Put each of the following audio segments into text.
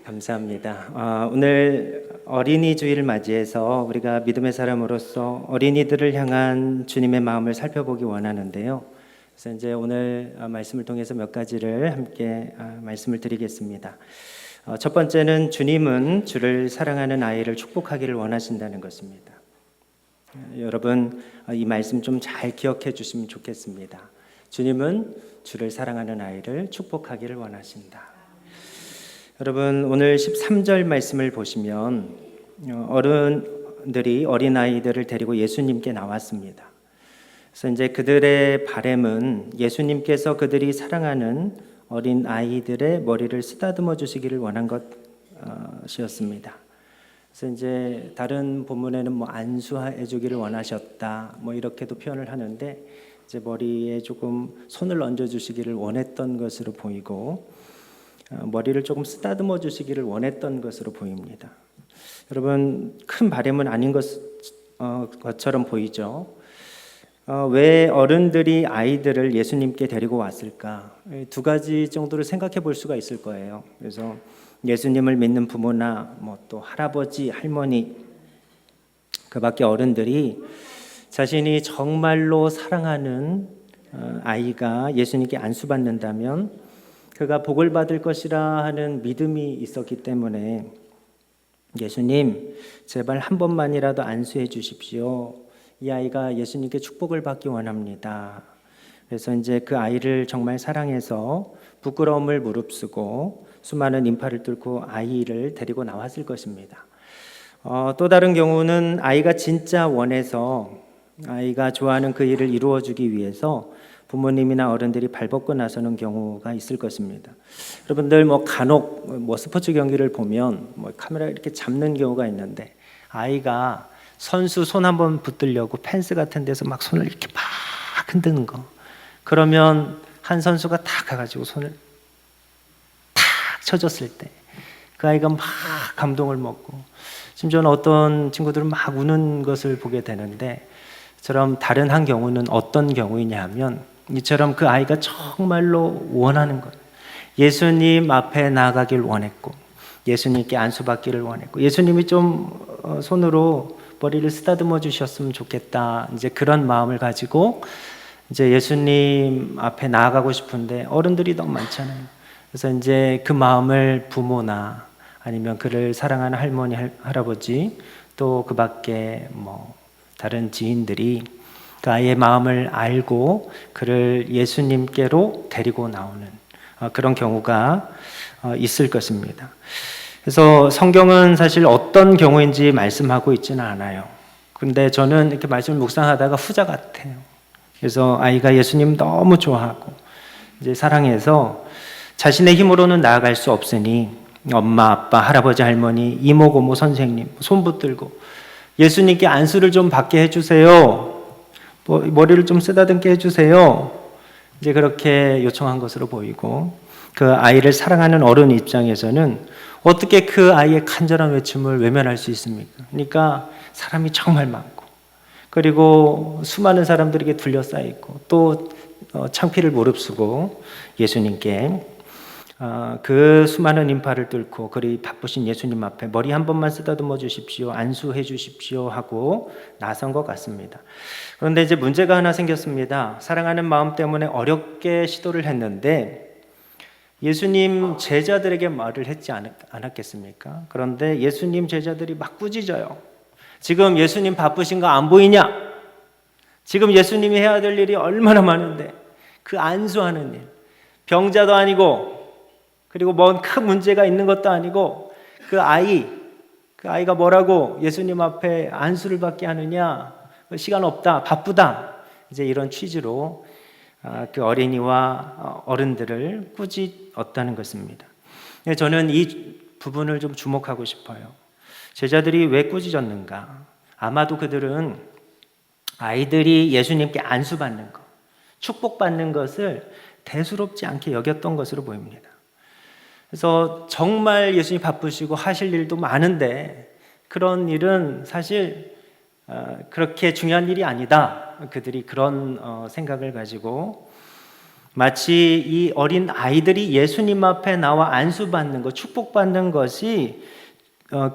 감사합니다. 오늘 어린이 주일을 맞이해서 우리가 믿음의 사람으로서 어린이들을 향한 주님의 마음을 살펴보기 원하는데요. 그래서 이제 오늘 말씀을 통해서 몇 가지를 함께 말씀을 드리겠습니다. 첫 번째는 주님은 주를 사랑하는 아이를 축복하기를 원하신다는 것입니다. 여러분 이 말씀 좀 잘 기억해 주시면 좋겠습니다. 주님은 주를 사랑하는 아이를 축복하기를 원하신다. 여러분 오늘 13절 말씀을 보시면 어른들이 어린아이들을 데리고 예수님께 나왔습니다. 그래서 이제 그들의 바램은 예수님께서 그들이 사랑하는 어린아이들의 머리를 쓰다듬어 주시기를 원한 것이었습니다. 그래서 이제 다른 본문에는 뭐 안수해 주기를 원하셨다 뭐 이렇게도 표현을 하는데 이제 머리에 조금 손을 얹어 주시기를 원했던 것으로 보이고 머리를 조금 쓰다듬어 주시기를 원했던 것으로 보입니다. 여러분 큰 바람은 아닌 것처럼 보이죠. 왜 어른들이 아이들을 예수님께 데리고 왔을까? 두 가지 정도를 생각해 볼 수가 있을 거예요. 그래서 예수님을 믿는 부모나 뭐 또 할아버지, 할머니, 그 밖에 어른들이 자신이 정말로 사랑하는 아이가 예수님께 안수받는다면 그가 복을 받을 것이라 하는 믿음이 있었기 때문에 예수님 제발 한 번만이라도 안수해 주십시오. 이 아이가 예수님께 축복을 받기 원합니다. 그래서 이제 그 아이를 정말 사랑해서 부끄러움을 무릅쓰고 수많은 인파를 뚫고 아이를 데리고 나왔을 것입니다. 또 다른 경우는 아이가 진짜 원해서 아이가 좋아하는 그 일을 이루어 주기 위해서 부모님이나 어른들이 발벗고 나서는 경우가 있을 것입니다. 여러분들 뭐 간혹 뭐 스포츠 경기를 보면 뭐 카메라 이렇게 잡는 경우가 있는데 아이가 선수 손 한번 붙들려고 펜스 같은 데서 막 손을 이렇게 막 흔드는 거. 그러면 한 선수가 탁 가가지고 손을 탁 쳐줬을 때 그 아이가 막 감동을 먹고 심지어는 어떤 친구들은 막 우는 것을 보게 되는데 처럼 다른 한 경우는 어떤 경우이냐 하면 이처럼 그 아이가 정말로 원하는 것, 예수님 앞에 나아가길 원했고 예수님께 안수받기를 원했고 예수님이 좀 손으로 머리를 쓰다듬어 주셨으면 좋겠다 이제 그런 마음을 가지고 이제 예수님 앞에 나아가고 싶은데 어른들이 너무 많잖아요. 그래서 이제 그 마음을 부모나 아니면 그를 사랑하는 할머니, 할아버지 또 그 밖에 뭐 다른 지인들이 그 아이의 마음을 알고 그를 예수님께로 데리고 나오는 그런 경우가 있을 것입니다. 그래서 성경은 사실 어떤 경우인지 말씀하고 있지는 않아요. 근데 저는 이렇게 말씀을 묵상하다가 후자 같아요. 그래서 아이가 예수님 너무 좋아하고 이제 사랑해서 자신의 힘으로는 나아갈 수 없으니 엄마, 아빠, 할아버지, 할머니, 이모, 고모, 선생님 손 붙들고 예수님께 안수를 좀 받게 해주세요. 머리를 좀 쓰다듬게 해주세요. 이제 그렇게 요청한 것으로 보이고 그 아이를 사랑하는 어른 입장에서는 어떻게 그 아이의 간절한 외침을 외면할 수 있습니까? 그러니까 사람이 정말 많고 그리고 수많은 사람들에게 둘러싸여 있고 또 창피를 무릅쓰고 예수님께 그 수많은 인파를 뚫고 그리 바쁘신 예수님 앞에 머리 한 번만 쓰다듬어 주십시오. 안수해 주십시오 하고 나선 것 같습니다. 그런데 이제 문제가 하나 생겼습니다. 사랑하는 마음 때문에 어렵게 시도를 했는데 예수님 제자들에게 말을 했지 않았겠습니까? 그런데 예수님 제자들이 막 꾸짖어요. 지금 예수님 바쁘신 거 안 보이냐? 지금 예수님이 해야 될 일이 얼마나 많은데 그 안수하는 일, 병자도 아니고 그리고 뭔 큰 문제가 있는 것도 아니고 그 아이가 뭐라고 예수님 앞에 안수를 받게 하느냐? 시간 없다, 바쁘다. 이제 이런 취지로 그 어린이와 어른들을 꾸짖었다는 것입니다. 저는 이 부분을 좀 주목하고 싶어요. 제자들이 왜 꾸짖었는가? 아마도 그들은 아이들이 예수님께 안수받는 것, 축복받는 것을 대수롭지 않게 여겼던 것으로 보입니다. 그래서 정말 예수님 바쁘시고 하실 일도 많은데 그런 일은 사실 그렇게 중요한 일이 아니다. 그들이 그런 생각을 가지고 마치 이 어린 아이들이 예수님 앞에 나와 안수받는 것, 축복받는 것이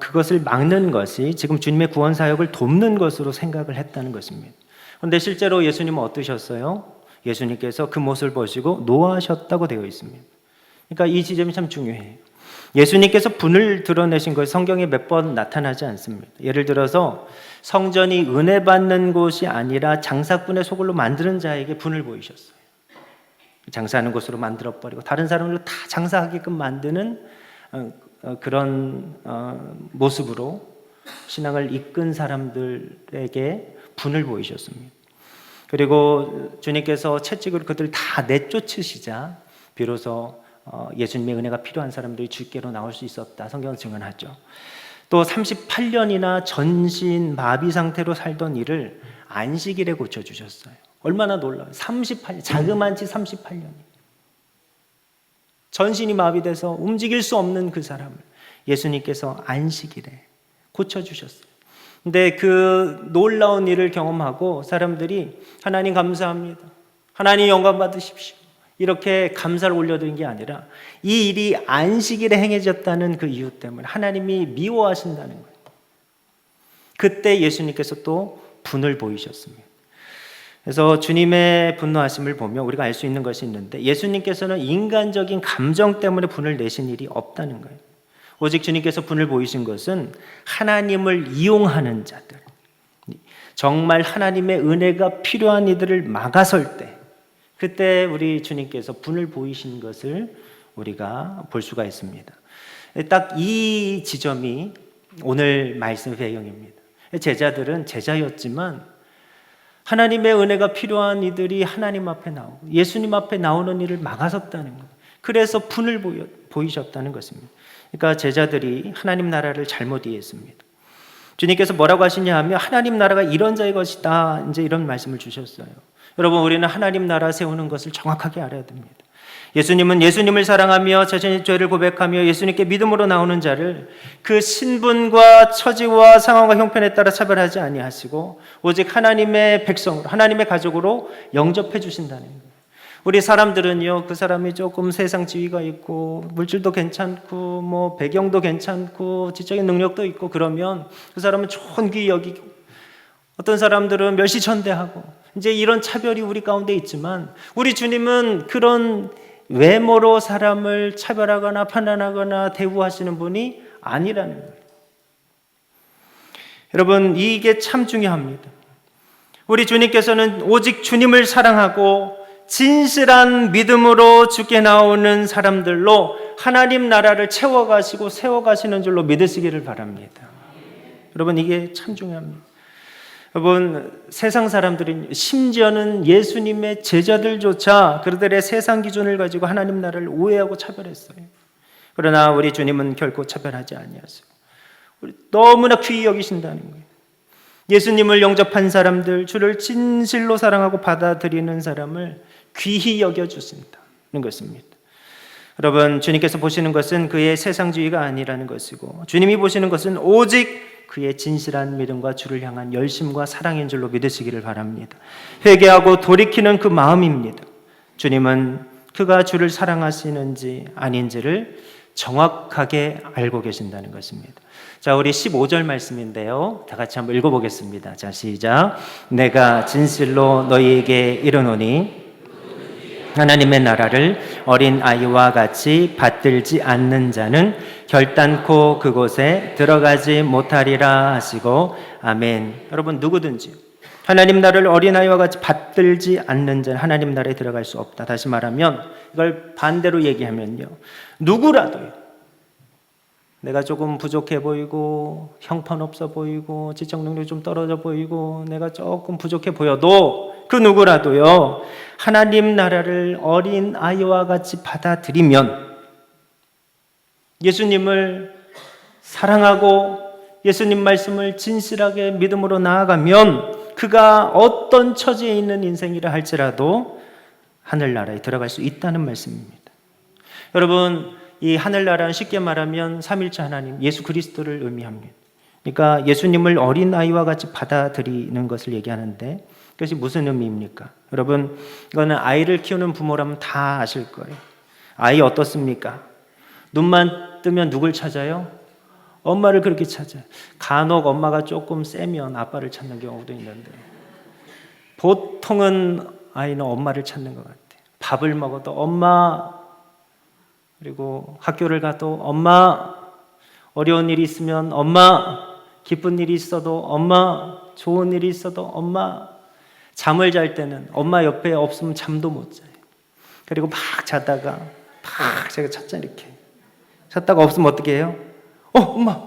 그것을 막는 것이 지금 주님의 구원 사역을 돕는 것으로 생각을 했다는 것입니다. 그런데 실제로 예수님은 어떠셨어요? 예수님께서 그 모습을 보시고 노하셨다고 되어 있습니다. 그러니까 이 지점이 참 중요해요. 예수님께서 분을 드러내신 것이 성경에 몇 번 나타나지 않습니다. 예를 들어서 성전이 은혜 받는 곳이 아니라 장사꾼의 소굴로 만드는 자에게 분을 보이셨어요. 장사하는 곳으로 만들어버리고 다른 사람으로 다 장사하게끔 만드는 그런 모습으로 신앙을 이끈 사람들에게 분을 보이셨습니다. 그리고 주님께서 채찍으로 그들을 다 내쫓으시자 비로소 예수님의 은혜가 필요한 사람들이 주께로 나올 수 있었다. 성경은 증언하죠. 또 38년이나 전신 마비 상태로 살던 이를 안식일에 고쳐주셨어요. 얼마나 놀라워요. 38년, 자그만치 38년. 전신이 마비돼서 움직일 수 없는 그 사람을 예수님께서 안식일에 고쳐주셨어요. 근데 그 놀라운 일을 경험하고 사람들이 하나님 감사합니다. 하나님 영광 받으십시오. 이렇게 감사를 올려드린 게 아니라 이 일이 안식일에 행해졌다는 그 이유 때문에 하나님이 미워하신다는 거예요. 그때 예수님께서 또 분을 보이셨습니다. 그래서 주님의 분노하심을 보면 우리가 알 수 있는 것이 있는데 예수님께서는 인간적인 감정 때문에 분을 내신 일이 없다는 거예요. 오직 주님께서 분을 보이신 것은 하나님을 이용하는 자들, 정말 하나님의 은혜가 필요한 이들을 막아설 때 그때 우리 주님께서 분을 보이신 것을 우리가 볼 수가 있습니다. 딱 이 지점이 오늘 말씀 배경입니다. 제자들은 제자였지만 하나님의 은혜가 필요한 이들이 하나님 앞에 나오고 예수님 앞에 나오는 일을 막아섰다는 거예요. 그래서 분을 보이셨다는 것입니다. 그러니까 제자들이 하나님 나라를 잘못 이해했습니다. 주님께서 뭐라고 하시냐 하면 하나님 나라가 이런 자의 것이다. 이제 이런 말씀을 주셨어요. 여러분, 우리는 하나님 나라 세우는 것을 정확하게 알아야 됩니다. 예수님은 예수님을 사랑하며 자신의 죄를 고백하며 예수님께 믿음으로 나오는 자를 그 신분과 처지와 상황과 형편에 따라 차별하지 아니하시고 오직 하나님의 백성으로, 하나님의 가족으로 영접해 주신다는 거예요. 우리 사람들은요, 그 사람이 조금 세상 지위가 있고 물질도 괜찮고 뭐 배경도 괜찮고 지적인 능력도 있고 그러면 그 사람은 좋은 귀 여기고 어떤 사람들은 멸시천대하고 이제 이런 차별이 우리 가운데 있지만 우리 주님은 그런 외모로 사람을 차별하거나 판단하거나 대우하시는 분이 아니라는 거예요. 여러분, 이게 참 중요합니다. 우리 주님께서는 오직 주님을 사랑하고 진실한 믿음으로 주께 나오는 사람들로 하나님 나라를 채워가시고 세워가시는 줄로 믿으시기를 바랍니다. 여러분, 이게 참 중요합니다. 여러분, 세상 사람들은 심지어는 예수님의 제자들조차 그들의 세상 기준을 가지고 하나님 나라를 오해하고 차별했어요. 그러나 우리 주님은 결코 차별하지 아니하세요. 우리 너무나 귀히 여기신다는 거예요. 예수님을 영접한 사람들, 주를 진실로 사랑하고 받아들이는 사람을 귀히 여겨주신다는 것입니다. 여러분, 주님께서 보시는 것은 그의 세상주의가 아니라는 것이고 주님이 보시는 것은 오직 그의 진실한 믿음과 주를 향한 열심과 사랑인 줄로 믿으시기를 바랍니다. 회개하고 돌이키는 그 마음입니다. 주님은 그가 주를 사랑하시는지 아닌지를 정확하게 알고 계신다는 것입니다. 자, 우리 15절 말씀인데요. 다 같이 한번 읽어보겠습니다. 자, 시작. 내가 진실로 너희에게 이르노니 하나님의 나라를 어린 아이와 같이 받들지 않는 자는 결단코 그곳에 들어가지 못하리라 하시고 아멘. 여러분, 누구든지 하나님 나라를 어린 아이와 같이 받들지 않는 자는 하나님 나라에 들어갈 수 없다. 다시 말하면 이걸 반대로 얘기하면요, 누구라도요, 내가 조금 부족해 보이고 형편없어 보이고 지적 능력이 좀 떨어져 보이고 내가 조금 부족해 보여도 그 누구라도요, 하나님 나라를 어린 아이와 같이 받아들이면, 예수님을 사랑하고 예수님 말씀을 진실하게 믿음으로 나아가면 그가 어떤 처지에 있는 인생이라 할지라도 하늘나라에 들어갈 수 있다는 말씀입니다. 여러분, 이 하늘나라는 쉽게 말하면 삼일체 하나님, 예수 그리스도를 의미합니다. 그러니까 예수님을 어린 아이와 같이 받아들이는 것을 얘기하는데 그것이 무슨 의미입니까? 여러분, 이거는 아이를 키우는 부모라면 다 아실 거예요. 아이 어떻습니까? 눈만 뜨면 누굴 찾아요? 엄마를 그렇게 찾아요. 간혹 엄마가 조금 세면 아빠를 찾는 경우도 있는데 보통은 아이는 엄마를 찾는 것 같아요. 밥을 먹어도 엄마, 그리고 학교를 가도 엄마, 어려운 일이 있으면 엄마, 기쁜 일이 있어도 엄마, 좋은 일이 있어도 엄마, 잠을 잘 때는 엄마 옆에 없으면 잠도 못 자요. 그리고 막 자다가 막 제가 찾자 이렇게 찾다가 없으면 어떻게 해요? 엄마!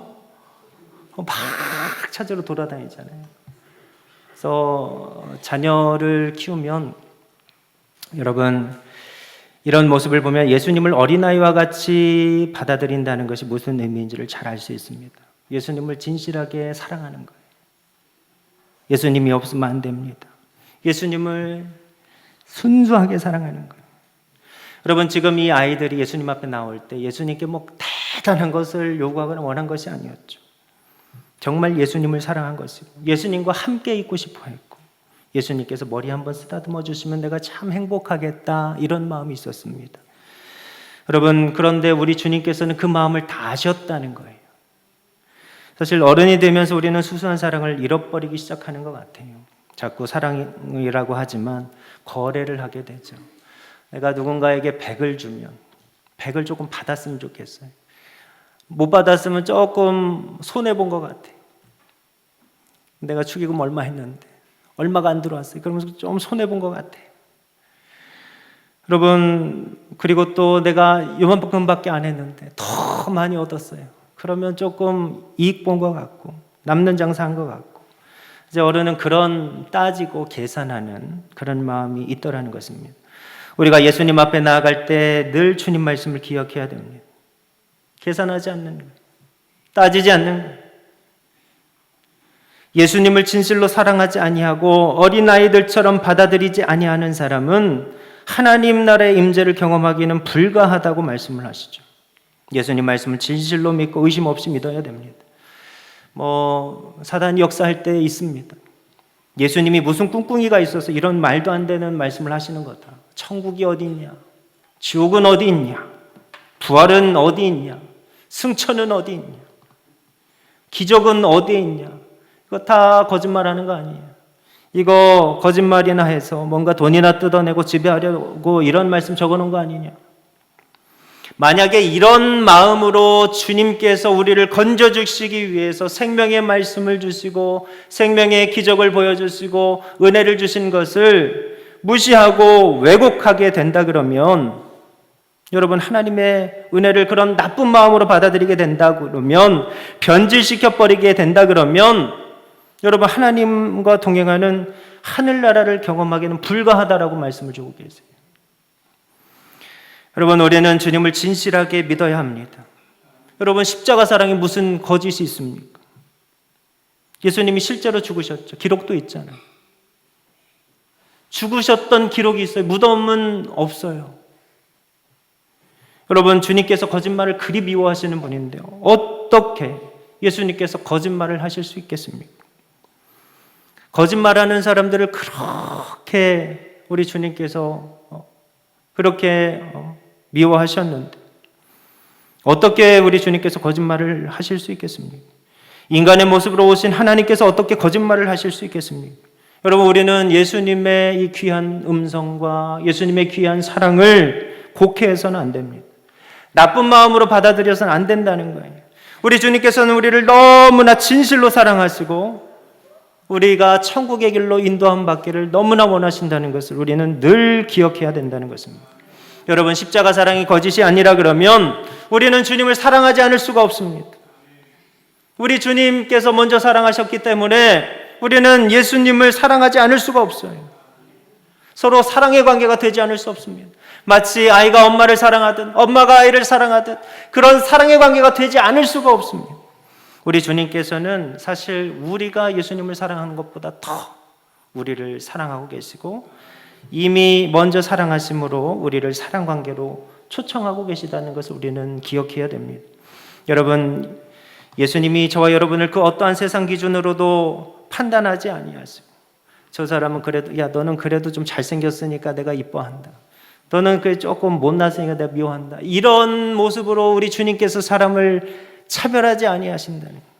막 찾으러 돌아다니잖아요. 그래서 자녀를 키우면 여러분, 이런 모습을 보면 예수님을 어린아이와 같이 받아들인다는 것이 무슨 의미인지를 잘 알 수 있습니다. 예수님을 진실하게 사랑하는 거예요. 예수님이 없으면 안 됩니다. 예수님을 순수하게 사랑하는 거예요. 여러분, 지금 이 아이들이 예수님 앞에 나올 때 예수님께 뭐 대단한 것을 요구하거나 원한 것이 아니었죠. 정말 예수님을 사랑한 것이고 예수님과 함께 있고 싶어 했고 예수님께서 머리 한번 쓰다듬어 주시면 내가 참 행복하겠다, 이런 마음이 있었습니다. 여러분, 그런데 우리 주님께서는 그 마음을 다 아셨다는 거예요. 사실 어른이 되면서 우리는 수수한 사랑을 잃어버리기 시작하는 것 같아요. 자꾸 사랑이라고 하지만 거래를 하게 되죠. 내가 누군가에게 100을 주면 100을 조금 받았으면 좋겠어요. 못 받았으면 조금 손해본 것 같아요. 내가 축의금 얼마 했는데 얼마가 안 들어왔어요. 그러면서 좀 손해본 것 같아요. 여러분, 그리고 또 내가 요만큼밖에 안 했는데 더 많이 얻었어요. 그러면 조금 이익 본 것 같고 남는 장사한 것 같고, 이제 어른은 그런 따지고 계산하는 그런 마음이 있더라는 것입니다. 우리가 예수님 앞에 나아갈 때 늘 주님 말씀을 기억해야 됩니다. 계산하지 않는 거예요. 따지지 않는 거예요. 예수님을 진실로 사랑하지 아니하고 어린아이들처럼 받아들이지 아니하는 사람은 하나님 나라의 임재를 경험하기는 불가하다고 말씀을 하시죠. 예수님 말씀을 진실로 믿고 의심 없이 믿어야 됩니다. 사단이 역사할 때 있습니다. 예수님이 무슨 꿍꿍이가 있어서 이런 말도 안 되는 말씀을 하시는 거다. 천국이 어디 있냐? 지옥은 어디 있냐? 부활은 어디 있냐? 승천은 어디 있냐? 기적은 어디에 있냐? 이거 다 거짓말하는 거 아니에요. 이거 거짓말이나 해서 뭔가 돈이나 뜯어내고 지배하려고 이런 말씀 적어놓은 거 아니냐? 만약에 이런 마음으로 주님께서 우리를 건져주시기 위해서 생명의 말씀을 주시고 생명의 기적을 보여주시고 은혜를 주신 것을 무시하고 왜곡하게 된다 그러면, 여러분, 하나님의 은혜를 그런 나쁜 마음으로 받아들이게 된다 그러면, 변질시켜버리게 된다 그러면, 여러분, 하나님과 동행하는 하늘나라를 경험하기는 불가하다라고 말씀을 주고 계세요. 여러분, 우리는 주님을 진실하게 믿어야 합니다. 여러분, 십자가 사랑이 무슨 거짓이 있습니까? 예수님이 실제로 죽으셨죠. 기록도 있잖아요. 죽으셨던 기록이 있어요. 무덤은 없어요. 여러분, 주님께서 거짓말을 그리 미워하시는 분인데요, 어떻게 예수님께서 거짓말을 하실 수 있겠습니까? 거짓말하는 사람들을 그렇게 우리 주님께서 그렇게 미워하셨는데 어떻게 우리 주님께서 거짓말을 하실 수 있겠습니까? 인간의 모습으로 오신 하나님께서 어떻게 거짓말을 하실 수 있겠습니까? 여러분, 우리는 예수님의 이 귀한 음성과 예수님의 귀한 사랑을 곡해해서는 안 됩니다. 나쁜 마음으로 받아들여서는 안 된다는 거예요. 우리 주님께서는 우리를 너무나 진실로 사랑하시고 우리가 천국의 길로 인도함 받기를 너무나 원하신다는 것을 우리는 늘 기억해야 된다는 것입니다. 여러분, 십자가 사랑이 거짓이 아니라 그러면 우리는 주님을 사랑하지 않을 수가 없습니다. 우리 주님께서 먼저 사랑하셨기 때문에 우리는 예수님을 사랑하지 않을 수가 없어요. 서로 사랑의 관계가 되지 않을 수 없습니다. 마치 아이가 엄마를 사랑하듯 엄마가 아이를 사랑하듯 그런 사랑의 관계가 되지 않을 수가 없습니다. 우리 주님께서는 사실 우리가 예수님을 사랑하는 것보다 더 우리를 사랑하고 계시고 이미 먼저 사랑하심으로 우리를 사랑 관계로 초청하고 계시다는 것을 우리는 기억해야 됩니다. 여러분, 예수님이 저와 여러분을 그 어떠한 세상 기준으로도 판단하지 아니하시고 저 사람은 그래도 야 너는 그래도 좀 잘생겼으니까 내가 이뻐한다. 너는 그 조금 못났으니까 내가 미워한다. 이런 모습으로 우리 주님께서 사람을 차별하지 아니하신다는 거예요.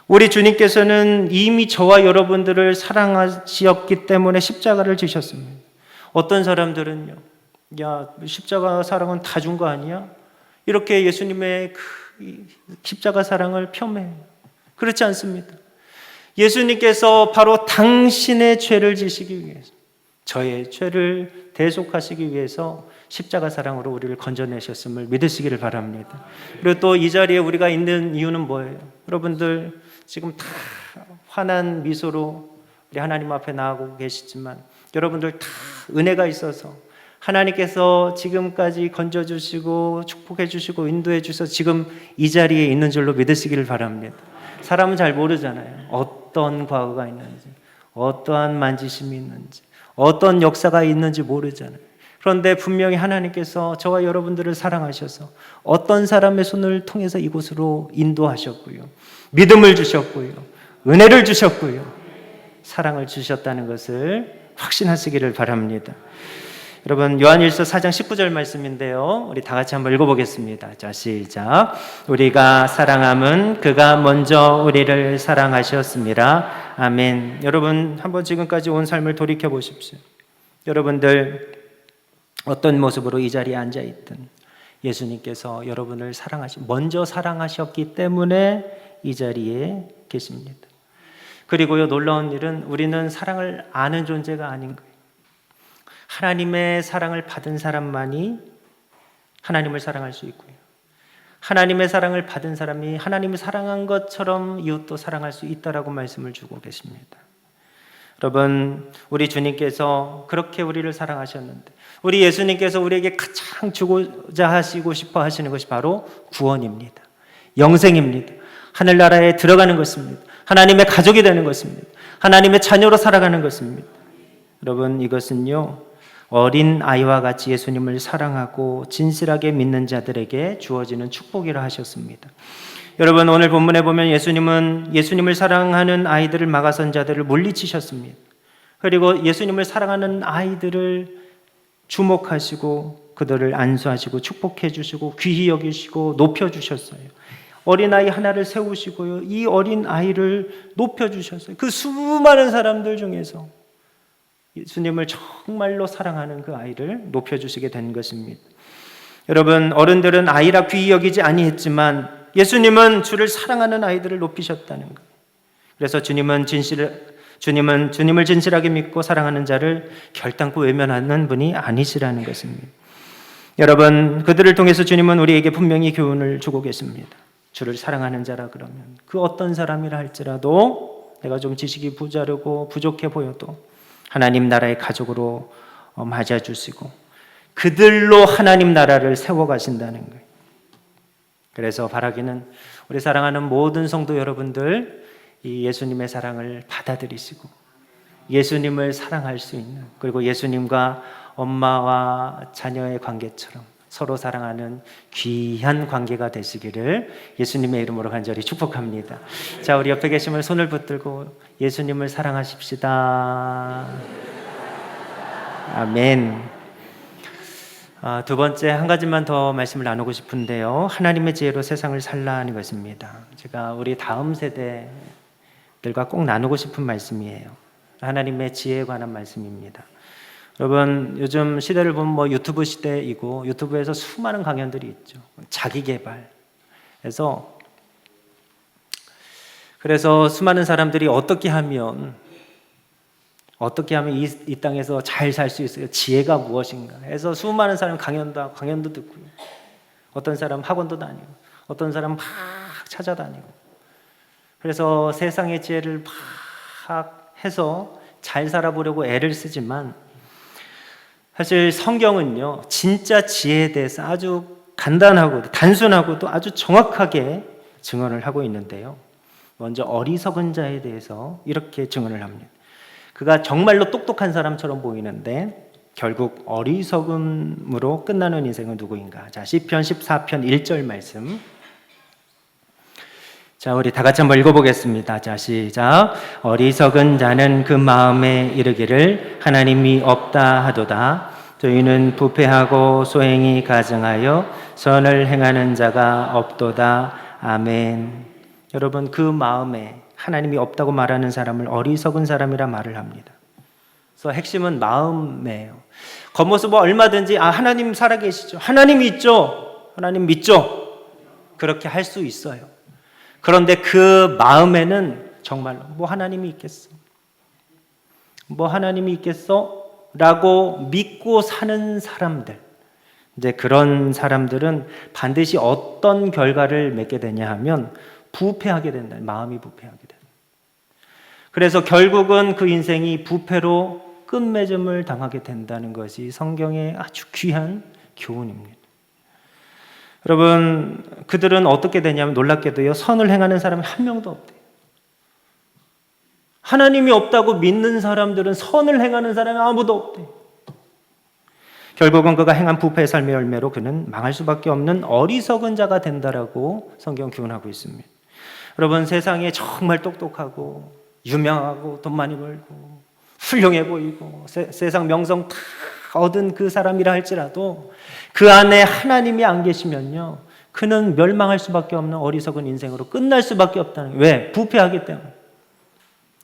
우리 주님께서는 이미 저와 여러분들을 사랑하셨기 때문에 십자가를 지셨습니다. 어떤 사람들은요, 야 십자가 사랑은 다 준 거 아니야? 이렇게 예수님의 그 십자가 사랑을 폄훼해요. 그렇지 않습니다. 예수님께서 바로 당신의 죄를 지시기 위해서, 저의 죄를 대속하시기 위해서 십자가 사랑으로 우리를 건져내셨음을 믿으시기를 바랍니다. 그리고 또 이 자리에 우리가 있는 이유는 뭐예요? 여러분들 지금 다 환한 미소로 우리 하나님 앞에 나아가고 계시지만 여러분들 다 은혜가 있어서 하나님께서 지금까지 건져주시고 축복해주시고 인도해주셔서 지금 이 자리에 있는 줄로 믿으시기를 바랍니다. 사람은 잘 모르잖아요. 어떤 과거가 있는지, 어떠한 만지심이 있는지, 어떤 역사가 있는지 모르잖아요. 그런데 분명히 하나님께서 저와 여러분들을 사랑하셔서 어떤 사람의 손을 통해서 이곳으로 인도하셨고요, 믿음을 주셨고요, 은혜를 주셨고요, 사랑을 주셨다는 것을 확신하시기를 바랍니다. 여러분, 요한일서 4장 19절 말씀인데요, 우리 다 같이 한번 읽어보겠습니다. 자, 시작. 우리가 사랑함은 그가 먼저 우리를 사랑하셨습니다. 아멘. 여러분, 한번 지금까지 온 삶을 돌이켜 보십시오. 여러분들 어떤 모습으로 이 자리에 앉아있든 예수님께서 여러분을 먼저 사랑하셨기 때문에 이 자리에 계십니다. 그리고요, 놀라운 일은 우리는 사랑을 아는 존재가 아닌 거예요. 하나님의 사랑을 받은 사람만이 하나님을 사랑할 수 있고요, 하나님의 사랑을 받은 사람이 하나님을 사랑한 것처럼 이웃도 사랑할 수 있다라고 말씀을 주고 계십니다. 여러분, 우리 주님께서 그렇게 우리를 사랑하셨는데, 우리 예수님께서 우리에게 가장 주고자 하시고 싶어 하시는 것이 바로 구원입니다. 영생입니다. 하늘나라에 들어가는 것입니다. 하나님의 가족이 되는 것입니다. 하나님의 자녀로 살아가는 것입니다. 여러분, 이것은요, 어린 아이와 같이 예수님을 사랑하고 진실하게 믿는 자들에게 주어지는 축복이라 하셨습니다. 여러분, 오늘 본문에 보면 예수님은 예수님을 사랑하는 아이들을 막아선 자들을 물리치셨습니다. 그리고 예수님을 사랑하는 아이들을 주목하시고 그들을 안수하시고 축복해 주시고 귀히 여기시고 높여 주셨어요. 어린아이 하나를 세우시고요, 이 어린아이를 높여 주셨어요. 그 수많은 사람들 중에서 예수님을 정말로 사랑하는 그 아이를 높여주시게 된 것입니다. 여러분, 어른들은 아이라 귀히 여기지 아니했지만 예수님은 주를 사랑하는 아이들을 높이셨다는 거예요. 그래서 주님을 진실하게 믿고 사랑하는 자를 결단코 외면하는 분이 아니시라는 것입니다. 여러분, 그들을 통해서 주님은 우리에게 분명히 교훈을 주고 계십니다. 주를 사랑하는 자라 그러면 그 어떤 사람이라 할지라도 내가 좀 지식이 부자르고 부족해 보여도 하나님 나라의 가족으로 맞아주시고 그들로 하나님 나라를 세워가신다는 거예요. 그래서 바라기는 우리 사랑하는 모든 성도 여러분들, 이 예수님의 사랑을 받아들이시고 예수님을 사랑할 수 있는, 그리고 예수님과 엄마와 자녀의 관계처럼 서로 사랑하는 귀한 관계가 되시기를 예수님의 이름으로 간절히 축복합니다. 자, 우리 옆에 계시면 손을 붙들고 예수님을 사랑하십시다. 아멘. 두 번째, 한 가지만 더 말씀을 나누고 싶은데요, 하나님의 지혜로 세상을 살라는 것입니다. 제가 우리 다음 세대들과 꼭 나누고 싶은 말씀이에요. 하나님의 지혜에 관한 말씀입니다. 여러분, 요즘 시대를 보면 유튜브 시대이고 유튜브에서 수많은 강연들이 있죠. 자기 개발. 그래서 수많은 사람들이 어떻게 하면 이 땅에서 잘 살 수 있어요? 지혜가 무엇인가? 해서 수많은 사람 강연도 듣고요. 어떤 사람 학원도 다니고, 어떤 사람 막 찾아다니고. 그래서 세상의 지혜를 막 해서 잘 살아보려고 애를 쓰지만, 사실 성경은요, 진짜 지혜에 대해서 아주 간단하고 단순하고도 아주 정확하게 증언을 하고 있는데요. 먼저 어리석은 자에 대해서 이렇게 증언을 합니다. 그가 정말로 똑똑한 사람처럼 보이는데 결국 어리석음으로 끝나는 인생은 누구인가? 자, 시편 14편 1절 말씀. 자, 우리 다 같이 한번 읽어보겠습니다. 자, 시작. 어리석은 자는 그 마음에 이르기를 하나님이 없다 하도다. 저희는 부패하고 소행이 가증하여 선을 행하는 자가 없도다. 아멘. 여러분, 그 마음에 하나님이 없다고 말하는 사람을 어리석은 사람이라 말을 합니다. 그래서 핵심은 마음이에요. 겉모습은 얼마든지 하나님 살아계시죠. 하나님이 있죠. 하나님 믿죠. 그렇게 할 수 있어요. 그런데 그 마음에는 정말로 뭐 하나님이 있겠어? 뭐 하나님이 있겠어? 라고 믿고 사는 사람들. 이제 그런 사람들은 반드시 어떤 결과를 맺게 되냐 하면 부패하게 된다. 마음이 부패하게 된다. 그래서 결국은 그 인생이 부패로 끝맺음을 당하게 된다는 것이 성경의 아주 귀한 교훈입니다. 여러분, 그들은 어떻게 되냐면 놀랍게도요, 선을 행하는 사람이 한 명도 없대요. 하나님이 없다고 믿는 사람들은 선을 행하는 사람이 아무도 없대요. 결국은 그가 행한 부패의 삶의 열매로 그는 망할 수밖에 없는 어리석은 자가 된다라고 성경 교훈하고 있습니다. 여러분, 세상에 정말 똑똑하고 유명하고 돈 많이 벌고 훌륭해 보이고 세상 명성 다 얻은 그 사람이라 할지라도 그 안에 하나님이 안 계시면요, 그는 멸망할 수밖에 없는 어리석은 인생으로 끝날 수밖에 없다는 거예요. 왜? 부패하기 때문에.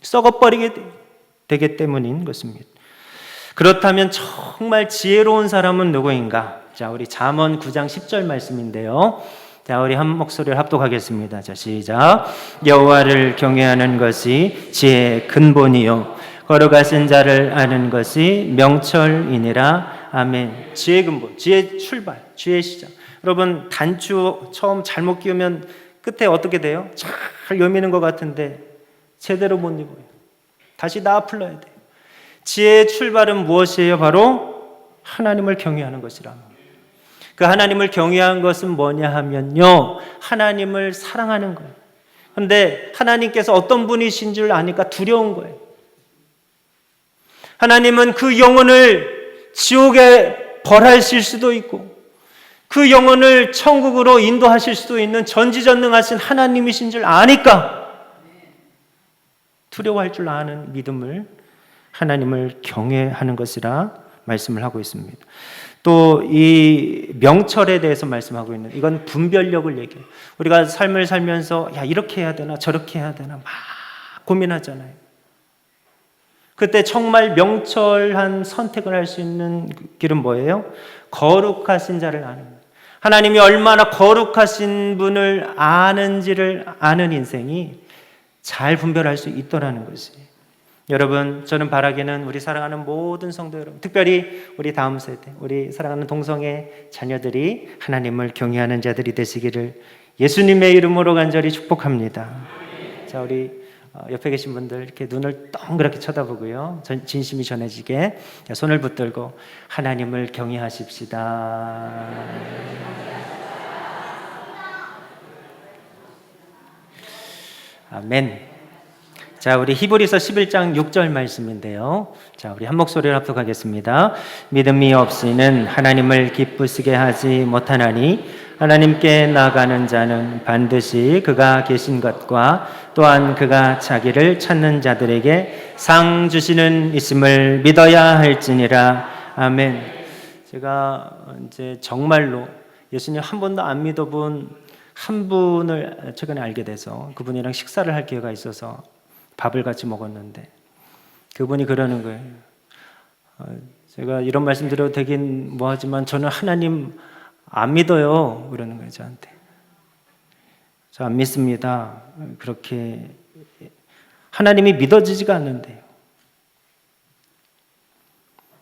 썩어버리게 되기 때문인 것입니다. 그렇다면 정말 지혜로운 사람은 누구인가? 자, 우리 잠언 9장 10절 말씀인데요. 자, 우리 한 목소리를 합독하겠습니다. 자, 시작. 여호와를 경외하는 것이 지혜의 근본이요 거룩하신 자를 아는 것이 명철이니라. 아멘. 지혜의 근본, 지혜의 출발, 지혜의 시작. 여러분, 단추 처음 잘못 끼우면 끝에 어떻게 돼요? 잘 여미는 것 같은데 제대로 못 입어요. 다시 나 풀러야 돼요. 지혜의 출발은 무엇이에요? 바로 하나님을 경외하는 것이라. 그 하나님을 경외하는 것은 뭐냐 하면요, 하나님을 사랑하는 거예요. 그런데 하나님께서 어떤 분이신 줄 아니까 두려운 거예요. 하나님은 그 영혼을 지옥에 벌하실 수도 있고 그 영혼을 천국으로 인도하실 수도 있는 전지전능하신 하나님이신 줄 아니까 두려워할 줄 아는 믿음을, 하나님을 경외하는 것이라 말씀을 하고 있습니다. 또 이 명철에 대해서 말씀하고 있는, 이건 분별력을 얘기해요. 우리가 삶을 살면서 야, 이렇게 해야 되나 저렇게 해야 되나 막 고민하잖아요. 그때 정말 명철한 선택을 할 수 있는 길은 뭐예요? 거룩하신 자를 아는 거예요. 하나님이 얼마나 거룩하신 분을 아는지를 아는 인생이 잘 분별할 수 있더라는 것이에요. 여러분, 저는 바라기는 우리 사랑하는 모든 성도 여러분, 특별히 우리 다음 세대, 우리 사랑하는 동성애 자녀들이 하나님을 경외하는 자들이 되시기를 예수님의 이름으로 간절히 축복합니다. 자, 우리 옆에 계신 분들 이렇게 눈을 동그랗게 쳐다보고요, 진심이 전해지게 손을 붙들고 하나님을 경외하십시다. 아멘. 자, 우리 히브리서 11장 6절 말씀인데요. 자, 우리 한 목소리를 합독하겠습니다. 믿음이 없이는 하나님을 기쁘시게 하지 못하나니 하나님께 나아가는 자는 반드시 그가 계신 것과 또한 그가 자기를 찾는 자들에게 상 주시는 있음을 믿어야 할지니라. 아멘. 제가 이제 정말로 예수님 한 번도 안 믿어본 한 분을 최근에 알게 돼서 그분이랑 식사를 할 기회가 있어서 밥을 같이 먹었는데 그분이 그러는 거예요. 제가 이런 말씀 드려도 되긴 뭐하지만 저는 하나님 안 믿어요. 그러는 거예요, 저한테. 저 안 믿습니다. 그렇게 하나님이 믿어지지가 않는데요.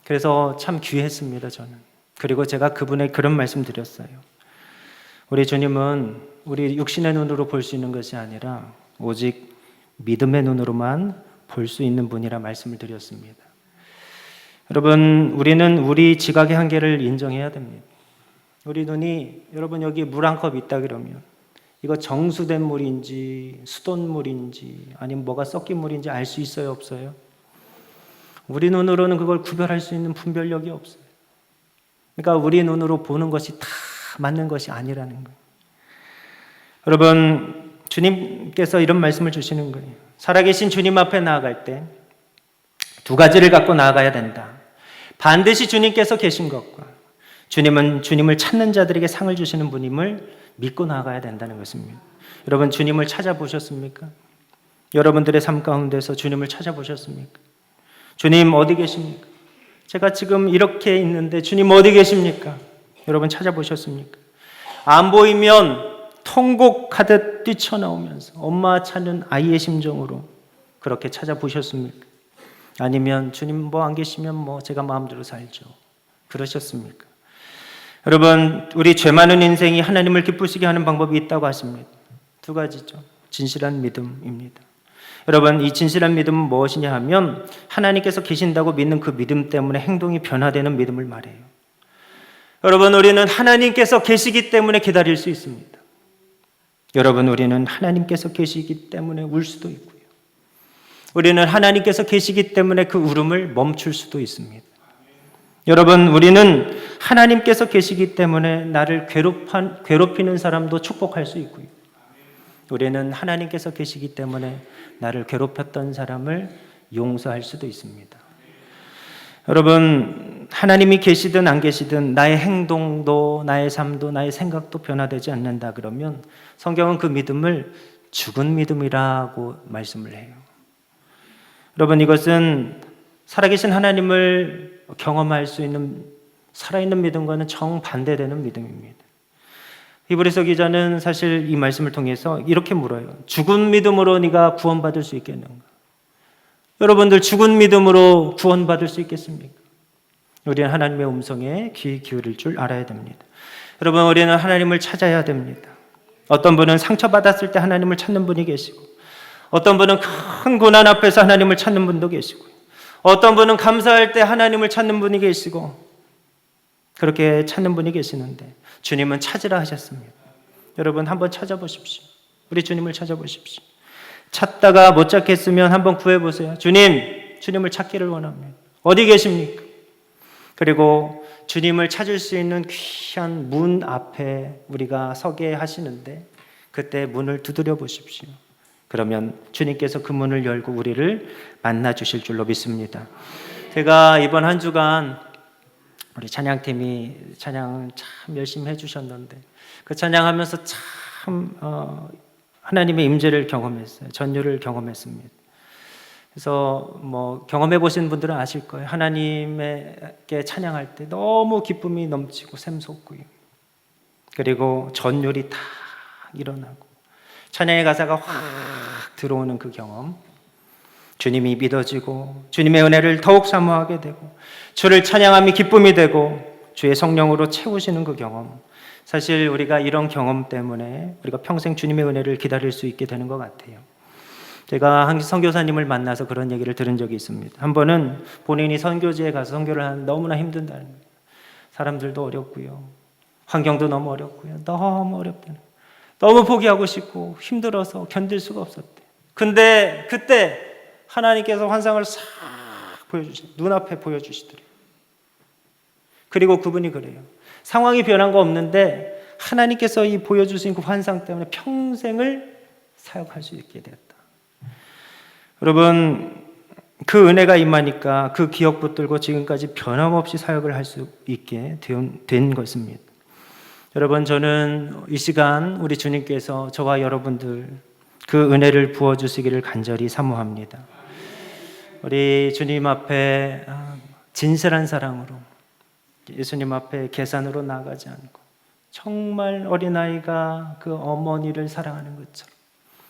그래서 참 귀했습니다, 저는. 그리고 제가 그분의 그런 말씀 드렸어요. 우리 주님은 우리 육신의 눈으로 볼 수 있는 것이 아니라 오직 믿음의 눈으로만 볼 수 있는 분이라 말씀을 드렸습니다. 여러분, 우리는 우리 지각의 한계를 인정해야 됩니다. 우리 눈이, 여러분 여기 물 한 컵 있다 그러면 이거 정수된 물인지 수돗물인지 아니면 뭐가 섞인 물인지 알 수 있어요, 없어요? 우리 눈으로는 그걸 구별할 수 있는 분별력이 없어요. 그러니까 우리 눈으로 보는 것이 다 맞는 것이 아니라는 거예요. 여러분, 주님께서 이런 말씀을 주시는 거예요. 살아계신 주님 앞에 나아갈 때 두 가지를 갖고 나아가야 된다. 반드시 주님께서 계신 것과 주님은 주님을 찾는 자들에게 상을 주시는 분임을 믿고 나아가야 된다는 것입니다. 여러분, 주님을 찾아보셨습니까? 여러분들의 삶 가운데서 주님을 찾아보셨습니까? 주님 어디 계십니까? 제가 지금 이렇게 있는데 주님 어디 계십니까? 여러분 찾아보셨습니까? 안 보이면 통곡하듯 뛰쳐나오면서 엄마 찾는 아이의 심정으로 그렇게 찾아보셨습니까? 아니면 주님 뭐 안 계시면 제가 마음대로 살죠. 그러셨습니까? 여러분, 우리 죄 많은 인생이 하나님을 기쁘시게 하는 방법이 있다고 하십니다. 두 가지죠. 진실한 믿음입니다. 여러분, 이 진실한 믿음은 무엇이냐 하면 하나님께서 계신다고 믿는 그 믿음 때문에 행동이 변화되는 믿음을 말해요. 여러분, 우리는 하나님께서 계시기 때문에 기다릴 수 있습니다. 여러분, 우리는 하나님께서 계시기 때문에 울 수도 있고요. 우리는 하나님께서 계시기 때문에 그 울음을 멈출 수도 있습니다. 여러분, 우리는 하나님께서 계시기 때문에 나를 괴롭히는 사람도 축복할 수 있고요. 우리는 하나님께서 계시기 때문에 나를 괴롭혔던 사람을 용서할 수도 있습니다. 여러분, 하나님이 계시든 안 계시든 나의 행동도 나의 삶도 나의 생각도 변화되지 않는다 그러면 성경은 그 믿음을 죽은 믿음이라고 말씀을 해요. 여러분, 이것은 살아계신 하나님을 경험할 수 있는 살아있는 믿음과는 정반대되는 믿음입니다. 히브리서 기자는 사실 이 말씀을 통해서 이렇게 물어요. 죽은 믿음으로 네가 구원받을 수 있겠는가? 여러분들 죽은 믿음으로 구원받을 수 있겠습니까? 우리는 하나님의 음성에 귀 기울일 줄 알아야 됩니다. 여러분, 우리는 하나님을 찾아야 됩니다. 어떤 분은 상처받았을 때 하나님을 찾는 분이 계시고, 어떤 분은 큰 고난 앞에서 하나님을 찾는 분도 계시고, 어떤 분은 감사할 때 하나님을 찾는 분이 계시고, 그렇게 찾는 분이 계시는데 주님은 찾으라 하셨습니다. 여러분, 한번 찾아보십시오. 우리 주님을 찾아보십시오. 찾다가 못 찾겠으면 한번 구해보세요. 주님을 찾기를 원합니다. 어디 계십니까? 그리고 주님을 찾을 수 있는 귀한 문 앞에 우리가 서게 하시는데 그때 문을 두드려 보십시오. 그러면 주님께서 그 문을 열고 우리를 만나 주실 줄로 믿습니다. 제가 이번 한 주간 우리 찬양팀이 찬양 참 열심히 해주셨는데 그 찬양하면서 참 하나님의 임재를 경험했어요. 전율을 경험했습니다. 그래서 경험해 보신 분들은 아실 거예요. 하나님께 찬양할 때 너무 기쁨이 넘치고 샘솟고요. 그리고 전율이 탁 일어나고 찬양의 가사가 확 들어오는 그 경험, 주님이 믿어지고 주님의 은혜를 더욱 사모하게 되고 주를 찬양함이 기쁨이 되고 주의 성령으로 채우시는 그 경험, 사실 우리가 이런 경험 때문에 우리가 평생 주님의 은혜를 기다릴 수 있게 되는 것 같아요. 제가 한 선교사님을 만나서 그런 얘기를 들은 적이 있습니다. 한 번은 본인이 선교지에 가서 선교를 하는 너무나 힘든다는 거예요. 사람들도 어렵고요, 환경도 너무 어렵고요, 너무 어렵다는 거예요. 너무 포기하고 싶고 힘들어서 견딜 수가 없었대. 근데 그때 하나님께서 환상을 싹 눈앞에 보여주시더래요. 그리고 그분이 그래요. 상황이 변한 거 없는데 하나님께서 이 보여주신 그 환상 때문에 평생을 사역할 수 있게 되었다. 여러분, 그 은혜가 임하니까 그 기억 붙들고 지금까지 변함없이 사역을 할 수 있게 된 것입니다. 여러분, 저는 이 시간 우리 주님께서 저와 여러분들 그 은혜를 부어주시기를 간절히 사모합니다. 우리 주님 앞에 진실한 사랑으로 예수님 앞에 계산으로 나가지 않고 정말 어린아이가 그 어머니를 사랑하는 것처럼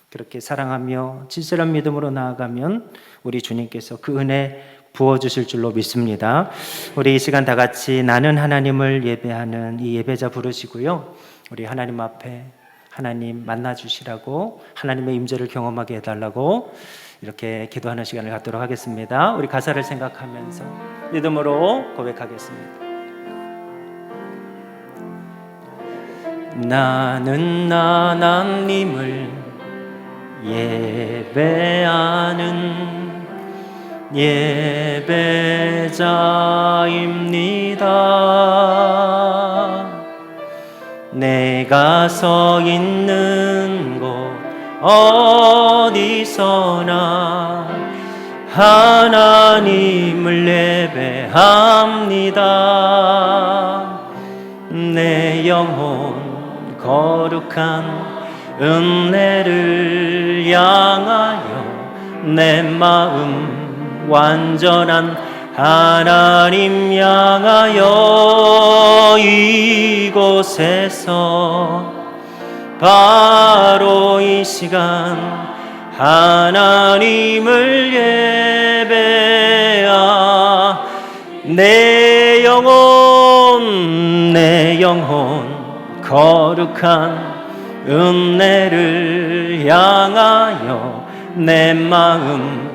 그렇게 사랑하며 진실한 믿음으로 나아가면 우리 주님께서 그 은혜 부어주실 줄로 믿습니다. 우리 이 시간 다 같이 나는 하나님을 예배하는 이 예배자 부르시고요, 우리 하나님 앞에 하나님 만나주시라고, 하나님의 임재를 경험하게 해달라고 이렇게 기도하는 시간을 갖도록 하겠습니다. 우리 가사를 생각하면서 믿음으로 고백하겠습니다. 나는 하나님을 예배하는 예배자입니다. 내가 서 있는 곳 어디서나 하나님을 예배합니다. 내 영혼 거룩한 은혜를 향하여 내 마음 완전한 하나님 향하여 이곳에서 바로 이 시간 하나님을 예배하 내 영혼 거룩한 은혜를 향하여 내 마음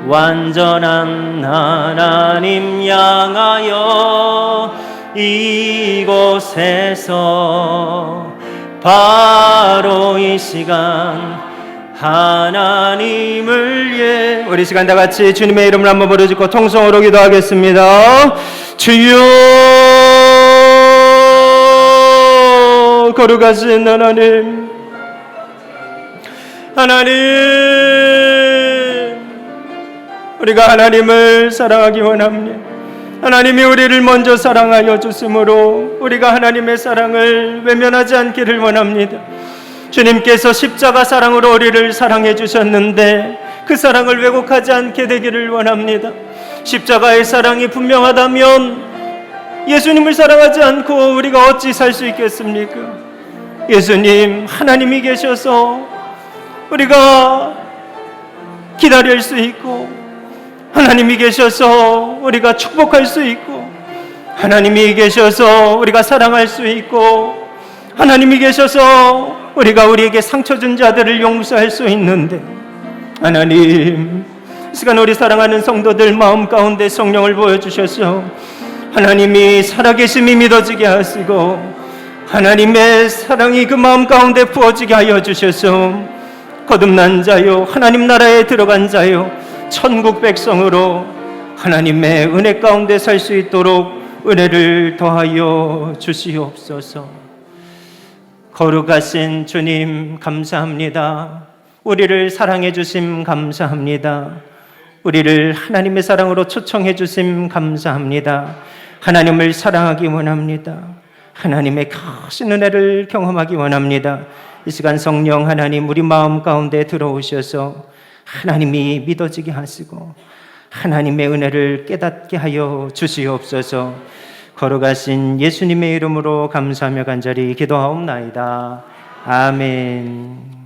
완전한 하나님 향하여 이곳에서 바로 이 시간 하나님을 우리 시간 다 같이 주님의 이름을 한번 부르짖고 통성으로 기도하겠습니다. 주여 거룩하신 하나님, 우리가 하나님을 사랑하기 원합니다. 하나님이 우리를 먼저 사랑하여 주심으로 우리가 하나님의 사랑을 외면하지 않기를 원합니다. 주님께서 십자가 사랑으로 우리를 사랑해 주셨는데 그 사랑을 왜곡하지 않게 되기를 원합니다. 십자가의 사랑이 분명하다면 예수님을 사랑하지 않고 우리가 어찌 살 수 있겠습니까? 예수님, 하나님이 계셔서 우리가 기다릴 수 있고, 하나님이 계셔서 우리가 축복할 수 있고, 하나님이 계셔서 우리가 사랑할 수 있고, 하나님이 계셔서 우리가 우리에게 상처 준 자들을 용서할 수 있는데, 하나님, 이 시간 우리 사랑하는 성도들 마음 가운데 성령을 보여주셔서 하나님이 살아계심이 믿어지게 하시고 하나님의 사랑이 그 마음 가운데 부어지게 하여 주셔서 거듭난 자요, 하나님 나라에 들어간 자요, 천국 백성으로 하나님의 은혜 가운데 살 수 있도록 은혜를 더하여 주시옵소서. 거룩하신 주님 감사합니다. 우리를 사랑해 주심 감사합니다. 우리를 하나님의 사랑으로 초청해 주심 감사합니다. 하나님을 사랑하기 원합니다. 하나님의 크신 은혜를 경험하기 원합니다. 이 시간 성령 하나님 우리 마음 가운데 들어오셔서 하나님이 믿어지게 하시고 하나님의 은혜를 깨닫게 하여 주시옵소서. 거룩하신 예수님의 이름으로 감사하며 간절히 기도하옵나이다. 아멘.